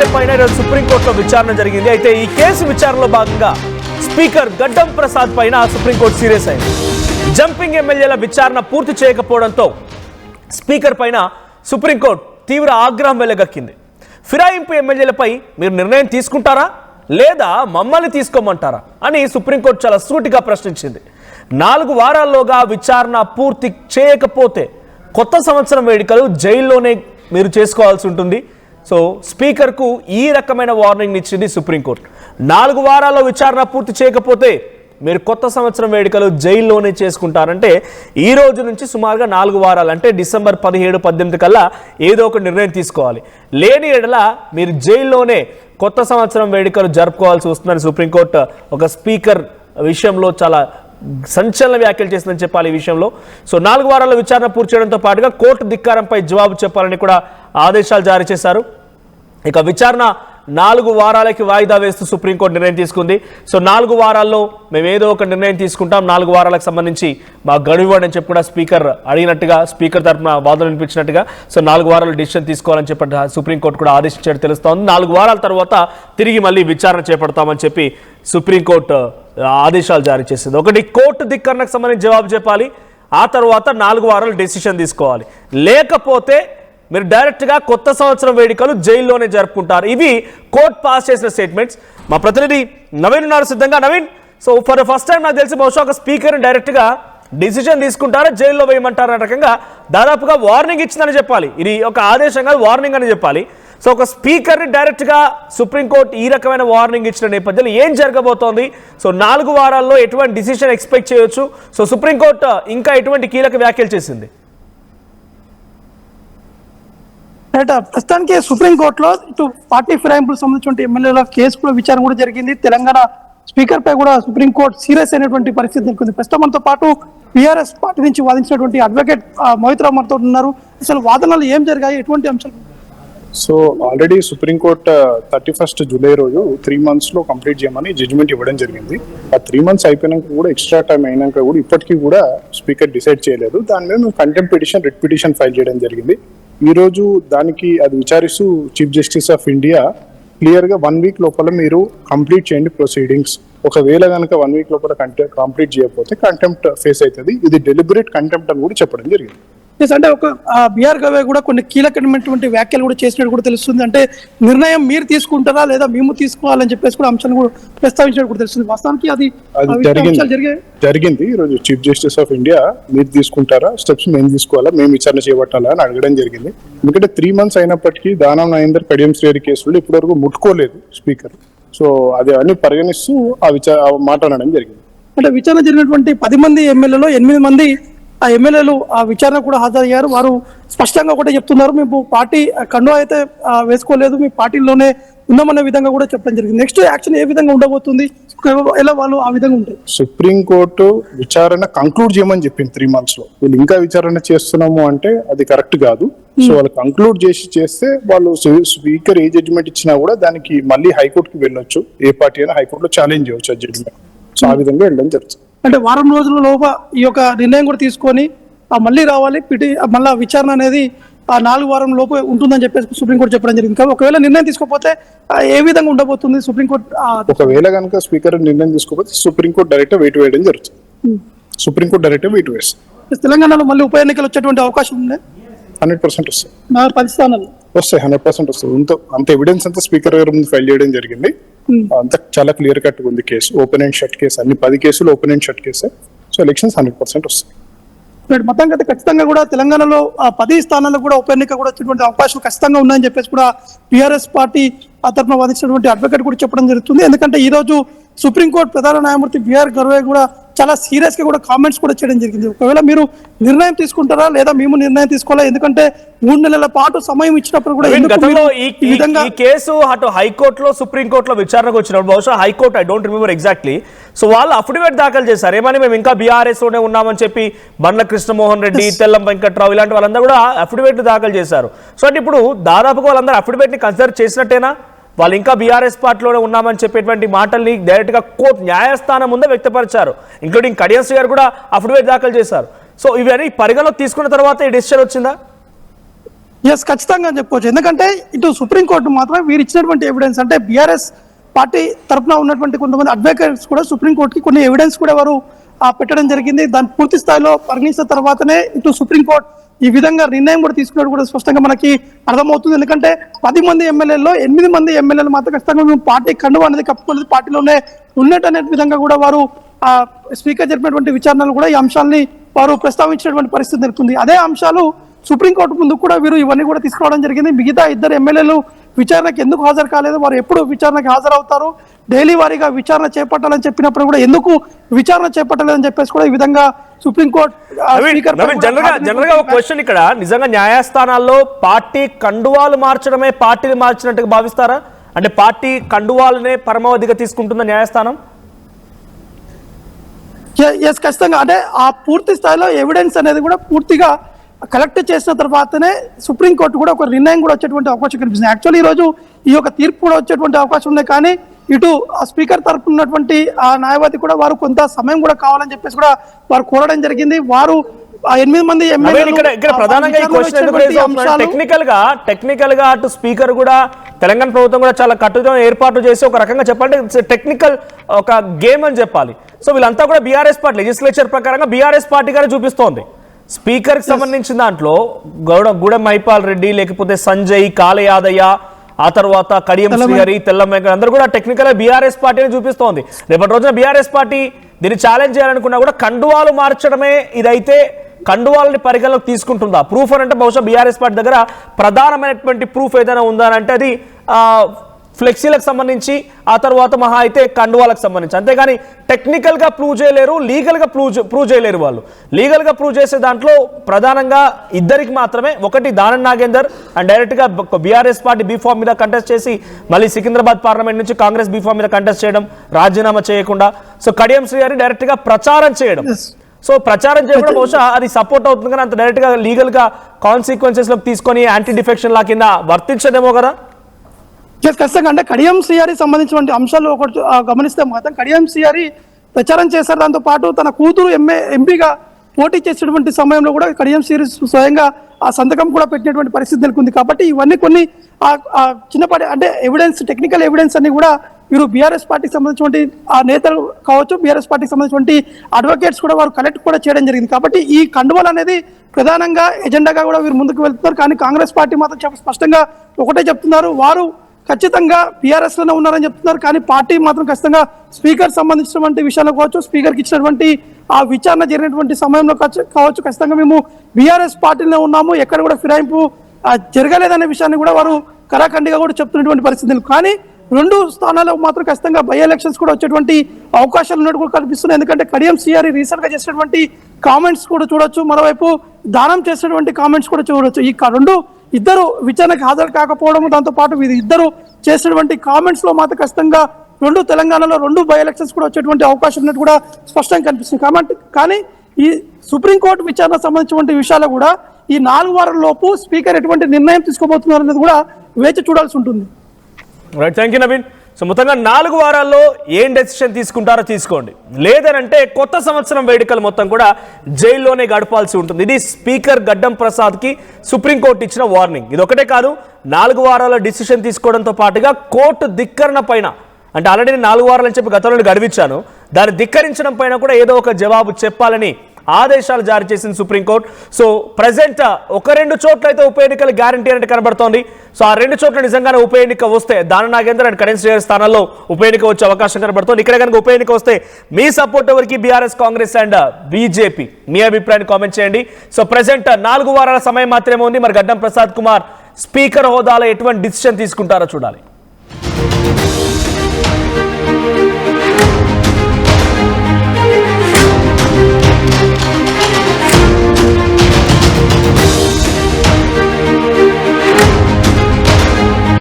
ఎమ్మెల్యేలపైన ఈరోజు సుప్రీంకోర్టులో విచారణ జరిగింది. అయితే ఈ కేసు విచారణలో భాగంగా స్పీకర్ గడ్డం ప్రసాద్ పైన సుప్రీంకోర్టు సీరియస్ అయింది. జంపింగ్ ఎమ్మెల్యేల విచారణ పూర్తి చేయకపోవడంతో స్పీకర్ పైన సుప్రీంకోర్టు తీవ్ర ఆగ్రహం వెళ్లగక్కింది. ఫిరాయింపు ఎమ్మెల్యేలపై మీరు నిర్ణయం తీసుకుంటారా లేదా మమ్మల్ని తీసుకోమంటారా అని సుప్రీంకోర్టు చాలా సూటిగా ప్రశ్నించింది. 4 వారాల్లోగా విచారణ పూర్తి చేయకపోతే కొత్త సంవత్సరం వేడుకలు జైల్లోనే మీరు చేసుకోవాల్సి ఉంటుంది. సో స్పీకర్కు ఈ రకమైన వార్నింగ్ ఇచ్చింది సుప్రీంకోర్టు. 4 వారాల్లో విచారణ పూర్తి చేయకపోతే మీరు కొత్త సంవత్సరం వేడుకలు జైల్లోనే చేసుకుంటారంటే ఈ రోజు నుంచి సుమారుగా 4 వారాలు అంటే డిసెంబర్ 17, 18 కల్లా ఏదో ఒక నిర్ణయం తీసుకోవాలి. లేని ఎడల మీరు జైల్లోనే కొత్త సంవత్సరం వేడుకలు జరుపుకోవాల్సి వస్తుందని సుప్రీంకోర్టు ఒక స్పీకర్ విషయంలో చాలా సంచలన వ్యాఖ్యలు చేసిందని చెప్పాలి. ఈ విషయంలో సో 4 వారాల విచారణ పూర్తి చేయడంతో పాటుగా కోర్టు ధిక్కారంపై జవాబు చెప్పాలని కూడా ఆదేశాలు జారీ చేశారు. ఇక విచారణ 4 వారాలకి వాయిదా వేస్తూ సుప్రీంకోర్టు నిర్ణయం తీసుకుంది. సో 4 వారాల్లో మేము ఏదో ఒక నిర్ణయం తీసుకుంటాం, 4 వారాలకు సంబంధించి మా గడువు అని చెప్పి కూడా స్పీకర్ అడిగినట్టుగా, స్పీకర్ తరఫున వాదన వినిపించినట్టుగా సో 4 వారాలు డిసిషన్ తీసుకోవాలని చెప్పి సుప్రీంకోర్టు కూడా ఆదేశించారు తెలుస్తోంది. 4 వారాల తర్వాత తిరిగి మళ్ళీ విచారణ చేపడతామని చెప్పి సుప్రీంకోర్టు ఆదేశాలు జారీ చేసింది. ఒకటి కోర్టు ధిక్కరణకు సంబంధించి జవాబు చెప్పాలి, ఆ తర్వాత 4 వారాలు డెసిషన్ తీసుకోవాలి. లేకపోతే మీరు డైరెక్ట్గా కొత్త సంవత్సరం వేడుకలు జైల్లోనే జరుపుకుంటారు. ఇవి కోర్టు పాస్ చేసిన స్టేట్మెంట్స్. మా ప్రతినిధి నవీన్ ఉన్నారు సిద్ధంగా. Naveen, so for the first time నాకు తెలిసి బహుశా ఒక స్పీకర్ని డైరెక్ట్గా డిసిషన్ తీసుకుంటారా జైల్లో వేయమంటారు అనే రకంగా దాదాపుగా వార్నింగ్ ఇచ్చిందని చెప్పాలి. ఇది ఒక ఆదేశం కాదు, వార్నింగ్ అని చెప్పాలి. సో ఒక స్పీకర్ని డైరెక్ట్గా సుప్రీంకోర్టు ఈ రకమైన వార్నింగ్ ఇచ్చిన నేపథ్యంలో ఏం జరగబోతోంది? సో 4 వారాల్లో ఎటువంటి డిసిషన్ ఎక్స్పెక్ట్ చేయొచ్చు? సో సుప్రీంకోర్టు ఇంకా ఎటువంటి కీలక వ్యాఖ్యలు చేసింది? ప్రస్తుతానికి సుప్రీంకోర్టులో ఇటు పార్టీ ఫిరాయింపులకు సంబంధించిన ఎమ్మెల్యేల కేసు కూడా విచారణ కూడా జరిగింది. తెలంగాణ స్పీకర్ పై కూడా సుప్రీంకోర్టు సీరియస్ అయినటువంటి పరిస్థితి నెలకొంది. ప్రస్తుతం మనతో పాటు బీఆర్ఎస్ పార్టీ నుంచి వాదించినటువంటి అడ్వకేట్ మోహిత్ రావు మనతో ఉన్నారు. అసలు వాదనలు ఏం జరిగాయి, ఎటువంటి అంశాలు? సో ఆల్రెడీ సుప్రీంకోర్టు 31 జూలై రోజు 3 months లో కంప్లీట్ చేయమని జడ్జిమెంట్ ఇవ్వడం జరిగింది. ఆ 3 months అయిపోయినాక కూడా ఎక్స్ట్రా టైం అయినాక కూడా ఇప్పటికీ కూడా స్పీకర్ డిసైడ్ చేయలేదు. దాని మీద మేము contempt petition, writ petition file చేయడం జరిగింది. ఈ రోజు దానికి అది విచారిస్తూ chief justice of India clear గా 1 week లోపల మీరు కంప్లీట్ చేయండి ప్రొసీడింగ్స్. ఒకవేళ కనుక 1 week లోపల కంప్లీట్ చేయకపోతే కంటెంప్ట్ ఫేస్ అవుతుంది. ఇది డెలిబరేట్ కంటెంప్ట్ అని కూడా చెప్పడం జరిగింది. అంటే ఒక బీఆర్ గవే కూడా కొన్ని కీలకమైనటువంటి వ్యాఖ్యలు కూడా చేసినట్టు కూడా తెలుస్తుంది. అంటే నిర్ణయం మీరు తీసుకుంటారా లేదా మేము తీసుకోవాలని చెప్పేసి కూడా అంశాలు కూడా ప్రస్తావించినట్టు కూడా తెలుస్తుంది. వాస్తవానికి అది జరిగింది. ఈ రోజు చీఫ్ జస్టిస్ ఆఫ్ ఇండియా మీరు తీసుకుంటారా, స్టెప్స్ మేము తీసుకోవాలా, మేము విచారణ చేపట్టాలా అని అడగడం జరిగింది. ఎందుకంటే 3 months అయినప్పటికీ దానం నాగేందర్, కడియం శ్రేణి కేసులు ఇప్పటివరకు ముట్టుకోలేదు స్పీకర్. సో అది అన్ని పరిగణిస్తూ ఆ మాట అనడం జరిగింది. అంటే విచారణ జరిగినటువంటి 10 మంది ఎమ్మెల్యేలో 8 మంది ఆ ఎమ్మెల్యేలు ఆ విచారణ కూడా హాజరయ్యారు. వారు స్పష్టంగా కూడా చెప్తున్నారు, మేము పార్టీ కండువా అయితే వేసుకోలేదు, మీ పార్టీలోనే ఉన్నామనే విధంగా కూడా చెప్పడం జరిగింది. నెక్స్ట్ యాక్షన్ ఏ విధంగా ఉండబోతుంది, ఎలా వాళ్ళు ఆ విధంగా ఉంటాయి? సుప్రీంకోర్టు విచారణ కంక్లూడ్ చేయమని చెప్పింది 3 months లో. వీళ్ళు ఇంకా విచారణ చేస్తున్నాము అంటే అది కరెక్ట్ కాదు. సో వాళ్ళు కంక్లూడ్ చేస్తే వాళ్ళు స్పీకర్ ఏ జడ్జిమెంట్ ఇచ్చినా కూడా దానికి మళ్ళీ హైకోర్టుకి వెళ్ళొచ్చు. ఏ పార్టీ అయినా హైకోర్టులో ఛాలెంజ్ చేయవచ్చు ఆ జడ్జిమెంట్. సో ఆ విధంగా వెళ్ళడం జరుగుతుంది. అంటే వారం రోజుల లోప ఈ యొక్క నిర్ణయం కూడా తీసుకొని మళ్ళీ రావాలి, మళ్ళీ విచారణ అనేది ఆ 4 వారం లోపు ఉంటుందని చెప్పేసి సుప్రీంకోర్టు చెప్పడం జరిగింది. కానీ ఒకవేళ నిర్ణయం తీసుకోకపోతే ఏ విధంగా ఉండబోతుంది సుప్రీంకోర్టు? ఒకవేళ కనుక స్పీకర్ నిర్ణయం తీసుకోకపోతే సుప్రీంకోర్టు డైరెక్ట్ వెయిట్ వేయడం జరుగుతుంది. సుప్రీంకోర్టు డైరెక్ట్ వెయిట్ వేస్తుంది. తెలంగాణలో మళ్ళీ ఉప ఎన్నికలు వచ్చేటువంటి అవకాశం ఉంది. 100% వస్తాయి. 10 స్థానాలు వస్తాయి. 100% వస్తుంది. అంత ఎవిడెన్స్ అంతా స్పీకర్ గారి ముందు ఫైల్ చేయడం జరిగింది. అంత చాలా క్లియర్ కట్ ఉంది case. Open and shut case, అన్ని 10 కేసులు ఓపెన్ అండ్ షట్ కేసే. సో ఎలక్షన్స్ 100% వస్తాయి. మొత్తం అయితే ఖచ్చితంగా కూడా తెలంగాణలో 10 స్థానాల్లో కూడా ఉప ఎన్నిక కూడా వచ్చేటువంటి అవకాశాలు ఖచ్చితంగా ఉన్నాయని చెప్పేసి కూడా బీఆర్ఎస్ పార్టీ తరఫున వాదించినటువంటి అడ్వకేట్ కూడా చెప్పడం జరుగుతుంది. ఎందుకంటే ఈ రోజు సుప్రీంకోర్టు ప్రధాన న్యాయమూర్తి బీఆర్ గర్వే కూడా చాలా సీరియస్ గా కూడా కామెంట్స్ కూడా చేయడం జరిగింది. ఒకవేళ మీరు నిర్ణయం తీసుకుంటారా లేదా మేము నిర్ణయం తీసుకోవాలా, ఎందుకంటే 3 నెలల పాటు సమయం ఇచ్చినప్పుడు కూడా గతంలో ఈ కేసు అటు హైకోర్టులో సుప్రీంకోర్టులో విచారణకు వచ్చినప్పుడు బహుశా high court, I don't remember exactly, so వాళ్ళు అఫిడవిట్ దాఖలు చేశారు. ఏమని మేము ఇంకా బీఆర్ఎస్ లోనే ఉన్నామని చెప్పి బండ్ల కృష్ణమోహన్ రెడ్డి, తెల్లం వెంకట్రావు ఇలాంటి వాళ్ళందరూ కూడా అఫిడవిట్ దాఖలు చేశారు. సో అంటే ఇప్పుడు దాదాపుగా వాళ్ళందరూ అఫిడవిట్ ని కన్సిడర్ చేసినట్టేనా? వాళ్ళు ఇంకా బీఆర్ఎస్ పార్టీలోనే ఉన్నామని చెప్పేటువంటి మాటల్ని డైరెక్ట్ గా కోర్టు న్యాయస్థానం ముందే వ్యక్తపరిచారు. ఇంక్లూడింగ్ కడియంశ్రీ గారు కూడా అఫిడవిట్ దాఖలు చేశారు. సో ఇవన్నీ పరిగణలోకి తీసుకున్న తర్వాత ఈ డెసిషన్ వచ్చిందా? ఎస్, ఖచ్చితంగా అని చెప్పుకోవచ్చు. ఎందుకంటే ఇటు సుప్రీంకోర్టు మాత్రం వీరు ఇచ్చినటువంటి ఎవిడెన్స్ అంటే బీఆర్ఎస్ పార్టీ తరఫున ఉన్నటువంటి కొంతమంది అడ్వకేట్స్ కూడా సుప్రీంకోర్టుకి కొన్ని ఎవిడెన్స్ కూడా వారు పెట్టడం జరిగింది. దాని పూర్తి స్థాయిలో పరిగణించిన తర్వాతనే ఇటు సుప్రీంకోర్టు ఈ విధంగా నిర్ణయం కూడా తీసుకున్నట్టు కూడా స్పష్టంగా మనకి అర్థమవుతుంది. ఎందుకంటే 10 మంది ఎమ్మెల్యేల్లో 8 మంది ఎమ్మెల్యేలు మాత్రం ఖచ్చితంగా మేము పార్టీ కండువా అనేది కప్పుకోలేదు, పార్టీలోనే ఉన్నట్టు అనే విధంగా కూడా వారు స్పీకర్ జరిపినటువంటి విచారణలు కూడా ఈ అంశాలని వారు ప్రస్తావించినటువంటి పరిస్థితి నెలకొంది. అదే అంశాలు సుప్రీంకోర్టు ముందు కూడా వీరు ఇవన్నీ కూడా తీసుకురావడం జరిగింది. మిగతా 2 ఎమ్మెల్యేలు విచారణకు ఎందుకు హాజరు కాలేదు, వారు ఎప్పుడు విచారణకు హాజరవుతారు, డైలీ వారీగా విచారణ చేపట్టాలని చెప్పినప్పుడు కూడా ఎందుకు విచారణ చేపట్టలేదని చెప్పేసి కూడా ఈ విధంగా సుప్రీంకోర్టు జనరల్ గా ఒక క్వశ్చన్ ఇక్కడ, నిజంగా న్యాయస్థానాల్లో పార్టీ కండువాలు మార్చడమే పార్టీని మార్చినట్టుగా భావిస్తారా? అంటే పార్టీ కండువాలనే పరమావధిగా తీసుకుంటుందా న్యాయస్థానం? ఎస్, ఖచ్చితంగా. అంటే ఆ పూర్తి స్థాయిలో ఎవిడెన్స్ అనేది కూడా పూర్తిగా కలెక్ట్ చేసిన తర్వాతనే సుప్రీంకోర్టు కూడా ఒక నిర్ణయం కూడా వచ్చేటువంటి అవకాశం కనిపిస్తుంది. యాక్చువల్లీ ఈ రోజు ఈ యొక్క తీర్పు కూడా వచ్చేటువంటి అవకాశం ఉంది. కానీ ఇటు స్పీకర్ తరపున ఉన్నటువంటి ఆ న్యాయవాది కూడా వారు కొంత సమయం కూడా కావాలని చెప్పేసి కూడా వారు కోరడం జరిగింది. వారు 8 మంది ఇక్కడ ప్రధానంగా ఈ క్వశ్చన్ టెక్నికల్ గా అటు స్పీకర్ కూడా తెలంగాణ ప్రభుత్వం కూడా చాలా కట్టుగా ఏర్పాటు చేసి ఒక రకంగా చెప్పాలంటే టెక్నికల్ ఒక గేమ్ అని చెప్పాలి. సో వీళ్ళంతా కూడా బీఆర్ఎస్ పార్టీ లెజిస్లేచర్ ప్రకారంగా బీఆర్ఎస్ పార్టీగానే చూపిస్తోంది. స్పీకర్ కి సంబంధించిన దాంట్లో గూడెం మైపాల్ రెడ్డి, లేకపోతే సంజయ్, కాళ యాదయ్య, ఆ తర్వాత కడియం శ్రీహరి, తెల్లమ్మ అందరూ కూడా టెక్నికల్ బీఆర్ఎస్ పార్టీని చూపిస్తోంది. రేపటి రోజున బీఆర్ఎస్ పార్టీ దీన్ని ఛాలెంజ్ చేయాలనుకున్నా కూడా కండువాలు మార్చడమే ఇదైతే కండువాలని పరిగణలోకి తీసుకుంటుందా? ప్రూఫ్ అని అంటే బహుశా బీఆర్ఎస్ పార్టీ దగ్గర ప్రధానమైనటువంటి ప్రూఫ్ ఏదైనా ఉందా అంటే అది ఫ్లెక్సీలకు సంబంధించి, ఆ తర్వాత మహా అయితే కండువాలకు సంబంధించి. అంతేగాని టెక్నికల్ గా ప్రూవ్ చేయలేరు, లీగల్ గా ప్రూవ్ చేయలేరు. వాళ్ళు లీగల్ గా ప్రూవ్ చేసే దాంట్లో ప్రధానంగా ఇద్దరికి మాత్రమే, ఒకటి దానం నాగేందర్ అండ్ డైరెక్ట్ గా బీఆర్ఎస్ పార్టీ బీఫామ్ మీద కంటెస్ట్ చేసి మళ్ళీ సికింద్రాబాద్ పార్లమెంట్ నుంచి కాంగ్రెస్ బీఫామ్ మీద కంటెస్ట్ చేయడం, రాజీనామా చేయకుండా. సో కడియం శ్రీహరి డైరెక్ట్ గా ప్రచారం చేయడం. సో ప్రచారం చేయడం బహుశా అది సపోర్ట్ అవుతుంది, కానీ అంత డైరెక్ట్ గా లీగల్ గా కాన్సిక్వెన్సెస్ లోకి తీసుకొని యాంటీ డిఫెక్షన్ లా కింద వర్తించదేమో కదా. ఖచ్చితంగా. అంటే కడియం శ్రీహరి సంబంధించినటువంటి అంశాలు ఒకటి గమనిస్తే మాత్రం కడియం శ్రీహరి ప్రచారం చేశారు. దాంతో పాటు తన కూతురు ఎంపీగా పోటీ చేసేటువంటి సమయంలో కూడా కడియం శ్రీహరి స్వయంగా ఆ సంతకం కూడా పెట్టినటువంటి పరిస్థితి నెలకొంది. కాబట్టి ఇవన్నీ కొన్ని చిన్నపాటి అంటే ఎవిడెన్స్, టెక్నికల్ ఎవిడెన్స్ అన్ని కూడా వీరు బీఆర్ఎస్ పార్టీకి సంబంధించినటువంటి ఆ నేతలు కావచ్చు, బీఆర్ఎస్ పార్టీకి సంబంధించినటువంటి అడ్వకేట్స్ కూడా వారు కలెక్ట్ కూడా చేయడం జరిగింది. కాబట్టి ఈ కండువలు అనేది ప్రధానంగా ఎజెండాగా కూడా వీరు ముందుకు వెళ్తున్నారు. కానీ కాంగ్రెస్ పార్టీ మాత్రం స్పష్టంగా ఒకటే చెప్తున్నారు, వారు ఖచ్చితంగా బీఆర్ఎస్ లోనే ఉన్నారని చెప్తున్నారు. కానీ పార్టీ మాత్రం ఖచ్చితంగా స్పీకర్ సంబంధించినటువంటి విషయాలు కావచ్చు, స్పీకర్కి ఇచ్చినటువంటి ఆ విచారణ జరిగినటువంటి సమయంలో కావచ్చు, ఖచ్చితంగా మేము బీఆర్ఎస్ పార్టీలో ఉన్నాము, ఎక్కడ కూడా ఫిరాయింపు జరగలేదనే విషయాన్ని కూడా వారు కరాఖండిగా కూడా చెప్తున్నటువంటి పరిస్థితులు. కానీ 2 స్థానాల్లో మాత్రం ఖచ్చితంగా బై ఎలక్షన్స్ కూడా వచ్చేటువంటి అవకాశాలు ఉన్నట్టు కూడా కనిపిస్తున్నాయి. ఎందుకంటే కడియం శ్రీహరి రీసెంట్ గా చేసినటువంటి కామెంట్స్ కూడా చూడొచ్చు, మరోవైపు దానం చేసినటువంటి కామెంట్స్ కూడా చూడొచ్చు. ఈ ఇద్దరు విచారణకు హాజరు కాకపోవడం, దాంతో పాటు ఇద్దరు చేసినటువంటి కామెంట్స్ లో మాత్రం ఖచ్చితంగా తెలంగాణలో 2 బై ఎలక్షన్స్ కూడా వచ్చేటువంటి అవకాశం ఉన్నట్టు కూడా స్పష్టంగా కనిపిస్తుంది. కానీ ఈ సుప్రీంకోర్టు విచారణ సంబంధించినటువంటి విషయాలు కూడా ఈ 4 వారాల లోపు స్పీకర్ ఎటువంటి నిర్ణయం తీసుకోబోతున్నారు అనేది కూడా వేచి చూడాల్సి ఉంటుంది. Right, thank you Naveen. So మొత్తంగా 4 వారాల్లో ఏం డెసిషన్ తీసుకుంటారో తీసుకోండి, లేదనంటే కొత్త సంవత్సరం వేడుకలు మొత్తం కూడా జైల్లోనే గడపాల్సి ఉంటుంది. ఇది స్పీకర్ గడ్డం ప్రసాద్ కి సుప్రీంకోర్టు ఇచ్చిన వార్నింగ్. ఇది ఒకటే కాదు, 4 వారాల డిసిషన్ తీసుకోవడంతో పాటుగా కోర్టు ధిక్కరణ పైన, అంటే ఆల్రెడీ 4 వారాలని చెప్పి గతంలో గడివించాను, దాన్ని ధిక్కరించడం పైన కూడా ఏదో ఒక జవాబు చెప్పాలని ఆదేశాలు జారీ చేసింది సుప్రీంకోర్టు. సో ప్రెసెంట్ 1-2 చోట్ల అయితే ఉప ఎన్నికలు గ్యారంటీ అనేది కనబడుతోంది. సో ఆ 2 చోట్ల నిజంగానే ఉప ఎన్నిక వస్తే దానం నాగేందర్ అండ్ కడియం శ్రీహరి స్థానాల్లో ఉప ఎన్నిక వచ్చే అవకాశం కనబడుతోంది. ఇక్కడ కనుక ఉప ఎన్నిక వస్తే మీ సపోర్ట్ ఎవరికి? BRS, Congress and BJP. మీ అభిప్రాయాన్ని కామెంట్ చేయండి. సో ప్రెసెంట్ 4 వారాల సమయం మాత్రమే ఉంది. మరి గడ్డం ప్రసాద్ కుమార్ స్పీకర్ హోదాలో ఎటువంటి డిసిషన్ తీసుకుంటారో చూడాలి.